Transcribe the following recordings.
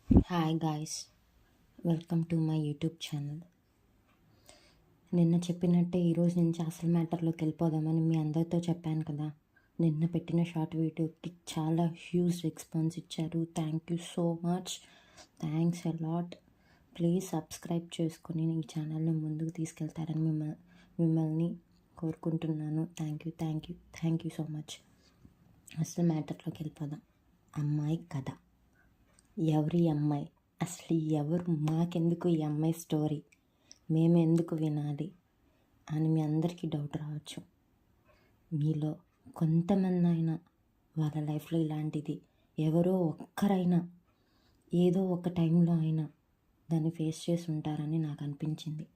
Hi guys, welcome to my YouTube channel. నిన్న చెప్పినట్టే ఈరోజు నుంచి అసలు మ్యాటర్లోకి వెళ్ళిపోదామని మీ అందరితో చెప్పాను కదా. నిన్న పెట్టిన షార్ట్ వీడియోకి చాలా హ్యూజ్ రెస్పాన్స్ ఇచ్చారు. Thank you so much, thanks a lot. Please subscribe చేసుకుని ఈ ఛానల్ని ముందుకు తీసుకెళ్తారని మిమ్మల్ని కోరుకుంటున్నాను. Thank you so much. అసలు మ్యాటర్లోకి వెళ్ళిపోదాం. అమ్మాయి కథ. ఎవరి అమ్మాయి, అసలు ఎవరు, మాకెందుకు ఈ అమ్మాయి స్టోరీ, మేము ఎందుకు వినాలి అని మీ అందరికీ డౌట్ రావచ్చు. మీలో కొంతమంది అయినా వాళ్ళ లైఫ్లో ఇలాంటిది ఎవరో ఒక్కరైనా ఏదో ఒక టైంలో అయినా దాన్ని ఫేస్ చేసి ఉంటారని నాకు అనిపించింది.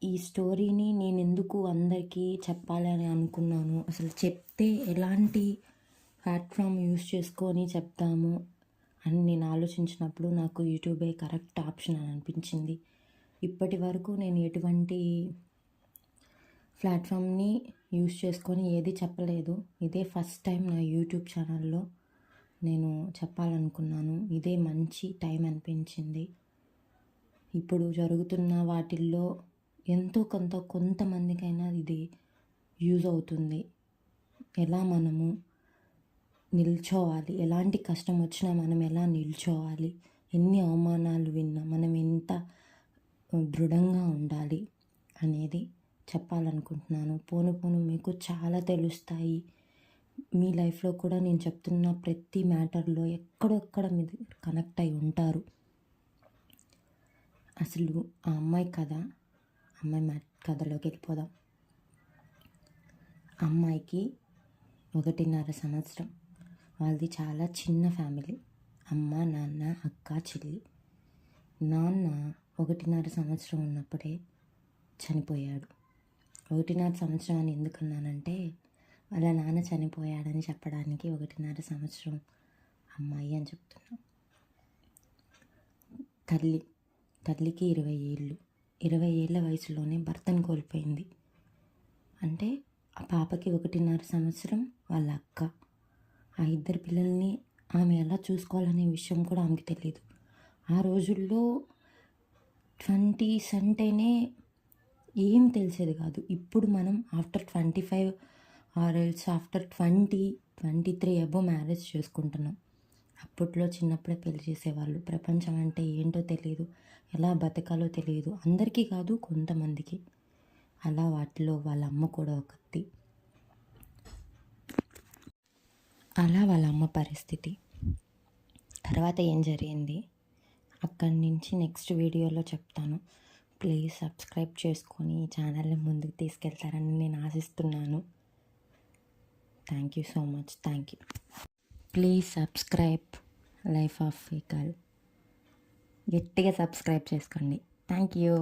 ఈ స్టోరీని నేను ఎందుకు అందరికీ చెప్పాలని అనుకున్నాను, అసలు చెప్తే ఎలాంటి ప్లాట్ఫామ్ యూస్ చేసుకొని చెప్తాము అని నేను ఆలోచించినప్పుడు నాకు యూట్యూబే కరెక్ట్ ఆప్షన్ అని అనిపించింది. ఇప్పటి వరకు నేను ఎటువంటి ప్లాట్ఫామ్ని యూస్ చేసుకొని ఏది చెప్పలేదు. ఇదే ఫస్ట్ టైం నా యూట్యూబ్ ఛానల్లో నేను చెప్పాలనుకున్నాను. ఇదే మంచి టైం అనిపించింది. ఇప్పుడు జరుగుతున్న వాటిల్లో ఎంతో కొంతమందికైనా ఇది యూజ్ అవుతుంది. ఎలా మనము నిల్చోవాలి, ఎలాంటి కష్టం వచ్చినా మనం ఎలా నిల్చోవాలి, ఎన్ని అవమానాలు విన్నా మనం ఎంత దృఢంగా ఉండాలి అనేది చెప్పాలనుకుంటున్నాను. పోను మీకు చాలా తెలుస్తాయి. మీ లైఫ్లో కూడా నేను చెప్తున్న ప్రతి మ్యాటర్లో ఎక్కడొక్కడ మీరు కనెక్ట్ అయి ఉంటారు. అసలు ఆ అమ్మాయి కథలోకి వెళ్ళిపోదాం. అమ్మాయికి 1.5 సంవత్సరం. వాళ్ళది చాలా చిన్న ఫ్యామిలీ. అమ్మ, నాన్న, అక్క, చెల్లి. నాన్న 1.5 సంవత్సరం ఉన్నప్పుడే చనిపోయాడు. 1.5 సంవత్సరం అని ఎందుకన్నానంటే వాళ్ళ నాన్న చనిపోయాడని చెప్పడానికి 1.5 సంవత్సరం అమ్మాయి అని చెప్తున్నా. తల్లికి 20 ఏళ్ళు. 20 ఏళ్ళ వయసులోనే భర్తను కోల్పోయింది. అంటే ఆ పాపకి 1.5 సంవత్సరం, వాళ్ళ అక్క. ఆ ఇద్దరు పిల్లల్ని ఆమె ఎలా చూసుకోవాలనే విషయం కూడా ఆమెకి తెలియదు. ఆ రోజుల్లో 20s అంటేనే ఏం తెలిసేది కాదు. ఇప్పుడు మనం ఆఫ్టర్ 25 ఆర్ఎల్స్ ఆఫ్టర్ 23 అబోవ్ మ్యారేజ్ చేసుకుంటున్నాం. అప్పట్లో చిన్నప్పుడే పెళ్లి చేసేవాళ్ళు. ప్రపంచం అంటే ఏంటో తెలియదు, ఎలా బతకాలో తెలియదు. అందరికీ కాదు, కొంతమందికి. అలా వాటిలో వాళ్ళ అమ్మ కూడా ఒకటి. అలా వాళ్ళ అమ్మ పరిస్థితి. తర్వాత ఏం జరిగింది అక్కడి నుంచి నెక్స్ట్ వీడియోలో చెప్తాను. ప్లీజ్ సబ్స్క్రైబ్ చేసుకొని ఈ ఛానల్ని ముందుకు తీసుకెళ్తారని నేను ఆశిస్తున్నాను. Thank you so much. Thank you. Please subscribe life of A girl. గట్టిగా సబ్స్క్రైబ్ చేసుకోండి. Thank you.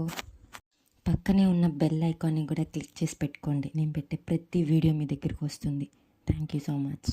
పక్కనే ఉన్న బెల్ ఐకాన్ని కూడా క్లిక్ చేసి పెట్టుకోండి. నేను పెట్టే ప్రతి వీడియో మీ దగ్గరికి వస్తుంది. Thank you so much.